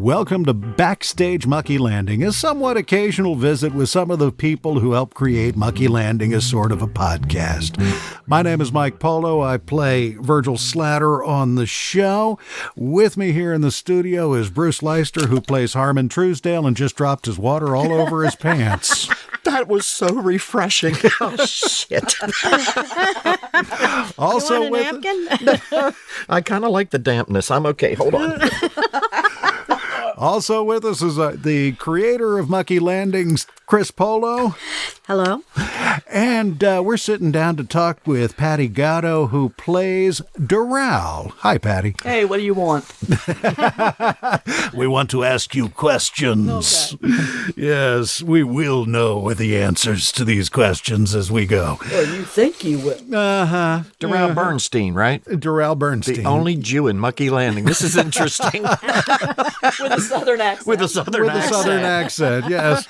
Welcome to Backstage Muckey Landing, a somewhat occasional visit with some of the people who helped create Muckey Landing as sort of a podcast. My name is Mike Polo. I play Virgil Slatter on the show. With me here in the studio is Bruce Leister, who plays Harmon Truesdale and just dropped his water all over his pants. That was so refreshing. Oh, shit. Also you want a napkin? I kind of like the dampness. I'm okay. Hold on. Also with us is the creator of Muckey Landing's Chris Polo. Hello. And we're sitting down to talk with Patti Gatto, who plays Doral. Hi, Patti. Hey, what do you want? We want to ask you questions. Okay. Yes, we will know the answers to these questions as we go. Well, you think you will. Uh-huh. Doral Bernstein, right? Doral Bernstein. The only Jew in Muckey Landing. This is interesting. With a southern accent. With a southern accent, yes.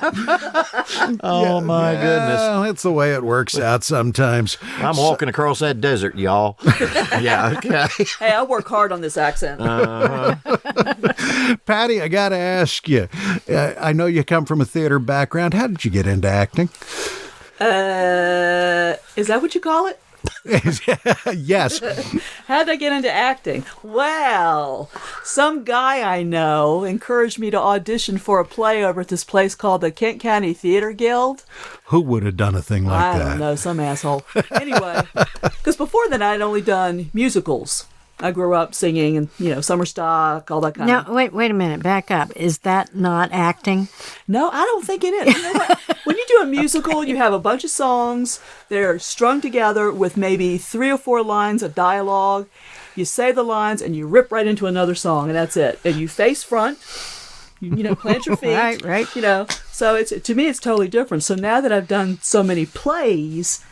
Oh, my goodness. Well, it's the way it works out sometimes. I'm walking across that desert, y'all. Yeah, okay. Hey, I work hard on this accent. Patti, I got to ask you. I know you come from a theater background. How did you get into acting? Is that what you call it? Yes. How did I get into acting? Well, some guy I know encouraged me to audition for a play over at this place called the Kent County Theater Guild. Who would have done a thing like that? I don't know, some asshole. Anyway, because before then I'd only done musicals. I grew up singing and, summer stock, all that kind of... No, wait a minute. Back up. Is that not acting? No, I don't think it is. You know what? When you do a musical, you have a bunch of songs. They're strung together with maybe 3 or 4 lines of dialogue. You say the lines and you rip right into another song, and that's it. And you face front. You plant your feet. Right. So to me, it's totally different. So now that I've done so many plays,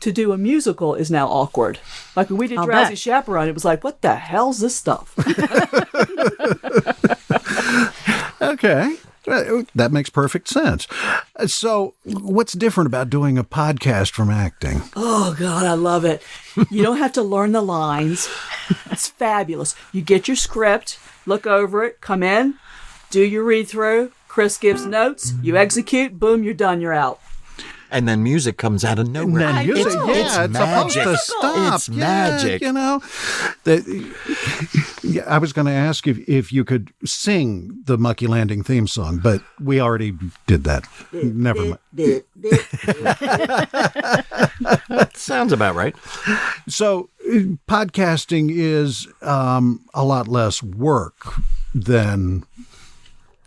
to do a musical is now awkward. Like when we did Drowsy Chaperone, it was like, what the hell's this stuff? Okay. That makes perfect sense. So what's different about doing a podcast from acting? Oh, God, I love it. You don't have to learn the lines. It's fabulous. You get your script, look over it, come in, do your read-through. Chris gives notes. You execute. Boom, you're done. You're out. And then music comes out of nowhere. It's magic. supposed to stop. It's magic. I was going to ask if you could sing the Muckey Landing theme song, but we already did that. Never mind. Sounds about right. So podcasting is a lot less work than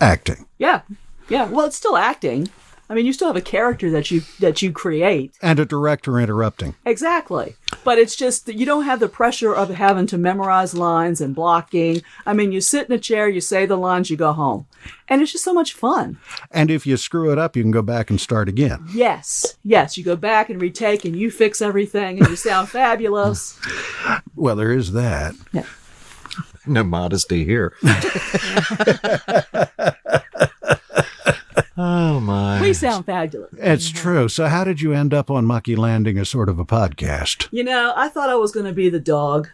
acting. Yeah. Well, it's still acting. I mean, you still have a character that you create. And a director interrupting. Exactly. But it's just that you don't have the pressure of having to memorize lines and blocking. I mean, you sit in a chair, you say the lines, you go home. And it's just so much fun. And if you screw it up, you can go back and start again. Yes. You go back and retake and you fix everything and you sound fabulous. Well, there is that. Yeah. No modesty here. Oh, my. We sound fabulous. It's true. So how did you end up on Muckey Landing as sort of a podcast? I thought I was going to be the dog.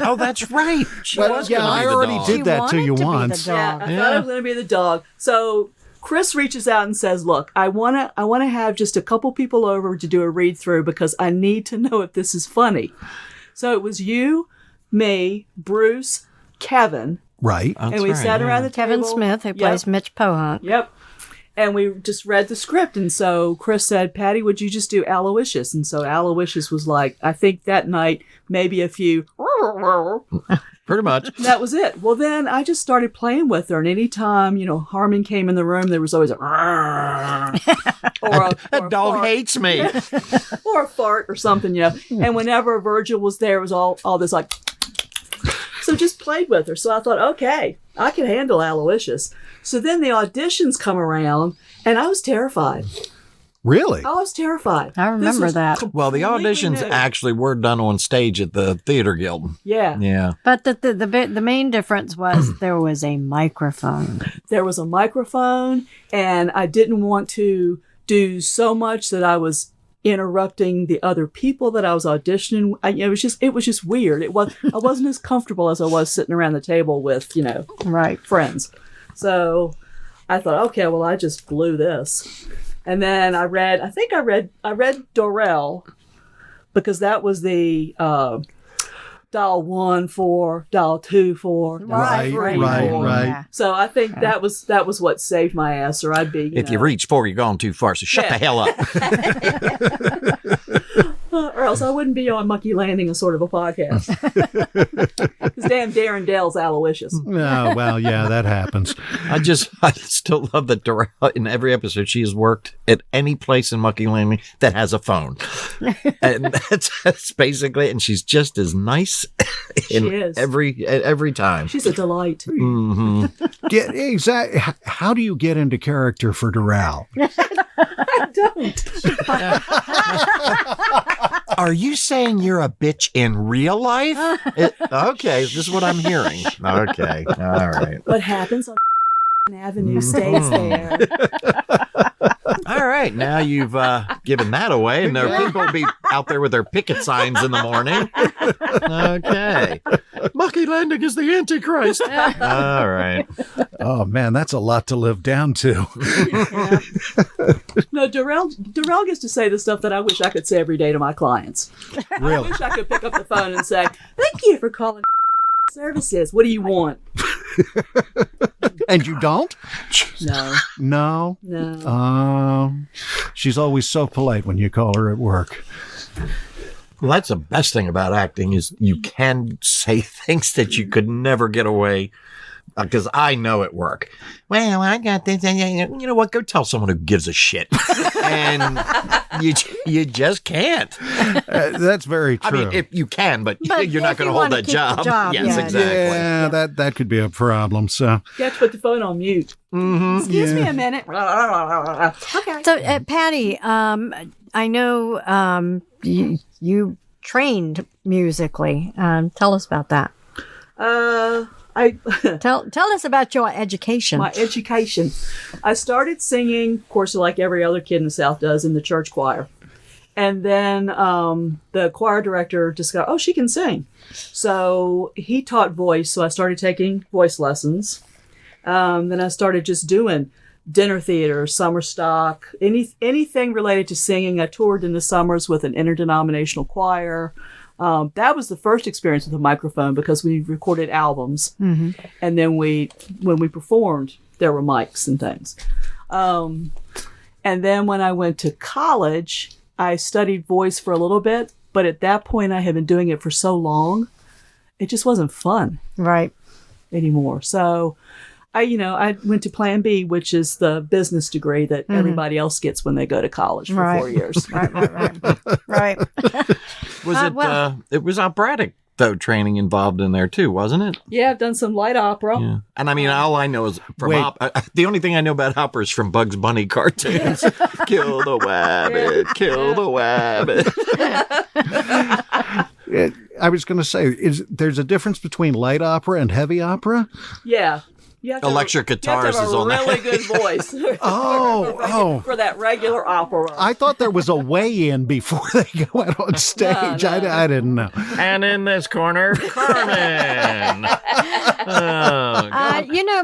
Oh, that's right. I already did that to you once. Yeah, I thought I was going to be the dog. So Chris reaches out and says, look, I want to have just a couple people over to do a read-through because I need to know if this is funny. So it was you, me, Bruce, Kevin. Right. And we sat around the table. Kevin Smith, who plays Mitch Pohunk. Yep. And we just read the script. And so Chris said, Patti, would you just do Aloysius? And so Aloysius was like, I think that night, maybe a few. Pretty much. That was it. Well, then I just started playing with her. And anytime, Harmon came in the room, there was always a that dog hates me. or a fart or something, And whenever Virgil was there, it was all this like... So just played with her. So I thought, okay, I can handle Aloysius. So then the auditions come around, and I was terrified. Really? I was terrified. I remember that. Well, the auditions actually were done on stage at the Theater Guild. Yeah. But the main difference was there was a microphone. There was a microphone, and I didn't want to do so much that I was interrupting the other people that I was auditioning. It was just weird. I wasn't as comfortable as I was sitting around the table with, Right. friends. So I thought, okay, well, I just blew this. And then I read Doral, because that was the dial 1 for, dial 2 for, dial Right, 3 right, for. right. Yeah. So I think that was what saved my ass, or I'd be. If you reach 4, you're going too far. So shut the hell up. Or else I wouldn't be on Muckey Landing, a sort of a podcast. Because damn Darren Dale's Aloysius. Oh, well, yeah, that happens. I still love that Doral, in every episode she has worked at any place in Muckey Landing that has a phone. And that's basically, and she's just as nice She is. every time. She's a delight. Exactly. How do you get into character for Doral? I don't. Are you saying you're a bitch in real life? Okay, this is what I'm hearing. Okay, all right. What happens on Avenue stays there. All right, now you've given that away, and there are people will be out there with their picket signs in the morning. Okay. Muckey Landing is the Antichrist. All right. Oh, man, that's a lot to live down to. No, Doral gets to say the stuff that I wish I could say every day to my clients. I Really? wish I could pick up the phone and say, "Thank you for calling services. What do you want?" And you don't? No. No. She's always so polite when you call her at work. Well, that's the best thing about acting is you can say things that you could never get away. Because I know at work. Well, I got this. You know what? Go tell someone who gives a shit. And you just can't. That's very true. I mean, if you can, but you're not if going to you hold wanna that keep the job. job, Yes, yeah. exactly. Yeah, that could be a problem. So, You have to put the phone on mute. Excuse me a minute. Okay. So, Patti, I know you trained musically. Tell us about that. Tell us about your education. My education. I started singing, of course, like every other kid in the South does, in the church choir. And then the choir director discovered, she can sing. So he taught voice. So I started taking voice lessons. Then I started just doing dinner theater, summer stock, anything related to singing. I toured in the summers with an interdenominational choir. That was the first experience with a microphone because we recorded albums. Mm-hmm. And then when we performed, there were mics and things. And then when I went to college, I studied voice for a little bit. But at that point, I had been doing it for so long, it just wasn't fun Right. anymore. So I went to Plan B, which is the business degree that everybody else gets when they go to college for 4 years. Right. It was operatic, though, training involved in there, too, wasn't it? Yeah, I've done some light opera. Yeah. And I mean, all I know is from the only thing I know about opera is from Bugs Bunny cartoons. Kill the wabbit, kill the wabbit. I was going to say, there's a difference between light opera and heavy opera? Yeah. You have to Electric guitars have is on that. really good voice. For that regular opera. I thought there was a weigh-in before they go out on stage. No. I didn't know. And in this corner, Carmen.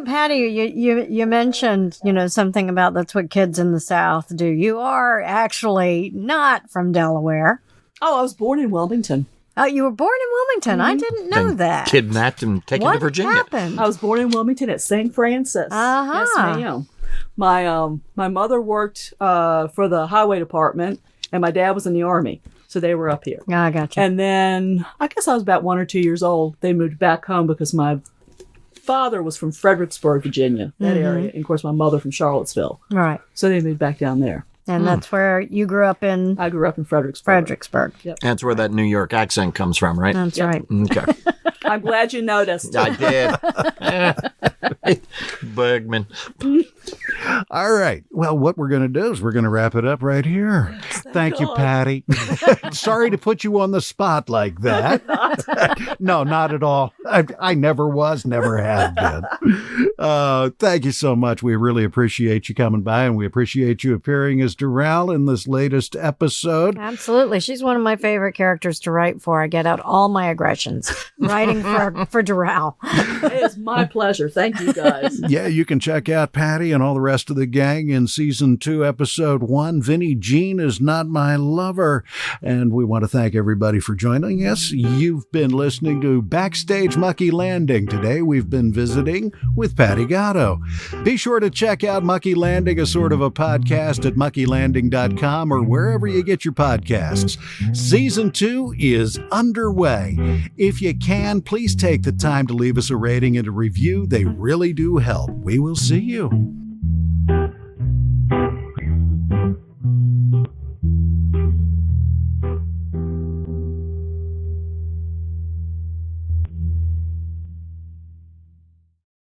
Patti, you mentioned, something about that's what kids in the South do. You are actually not from Delaware. Oh, I was born in Wilmington. Oh, you were born in Wilmington. I didn't know that. Kidnapped and taken to Virginia. What happened? I was born in Wilmington at St. Francis. Uh-huh. Yes, ma'am. My mother worked for the highway department, and my dad was in the Army, so they were up here. I got you. And then I guess I was about 1 or 2 years old. They moved back home because my father was from Fredericksburg, Virginia, that area, and of course my mother from Charlottesville. Right. So they moved back down there. And that's where you grew up in I grew up in Fredericksburg. Fredericksburg. Yep. That's where that New York accent comes from, right? That's right. Okay. I'm glad you noticed. I did. Bergman. All right. Well, what we're going to do is we're going to wrap it up right here. Thank you, Patti. Sorry to put you on the spot like that. No, not at all. I never was, never have been. Thank you so much. We really appreciate you coming by, and we appreciate you appearing as Doral in this latest episode. Absolutely. She's one of my favorite characters to write for. I get out all my aggressions writing for Doral. It is my pleasure. Thank you, guys. Yeah, you can check out Patti and all the rest of the gang in Season 2, Episode 1, Vinnie Jean is Not My Lover. And we want to thank everybody for joining us. You've been listening to Backstage Muckey Landing. Today we've been visiting with Patti Gatto. Be sure to check out Muckey Landing, a sort of a podcast, at muckeylanding.com or wherever you get your podcasts. Season 2 is underway. If you can, please take the time to leave us a rating and a review. They really do help. We will see you.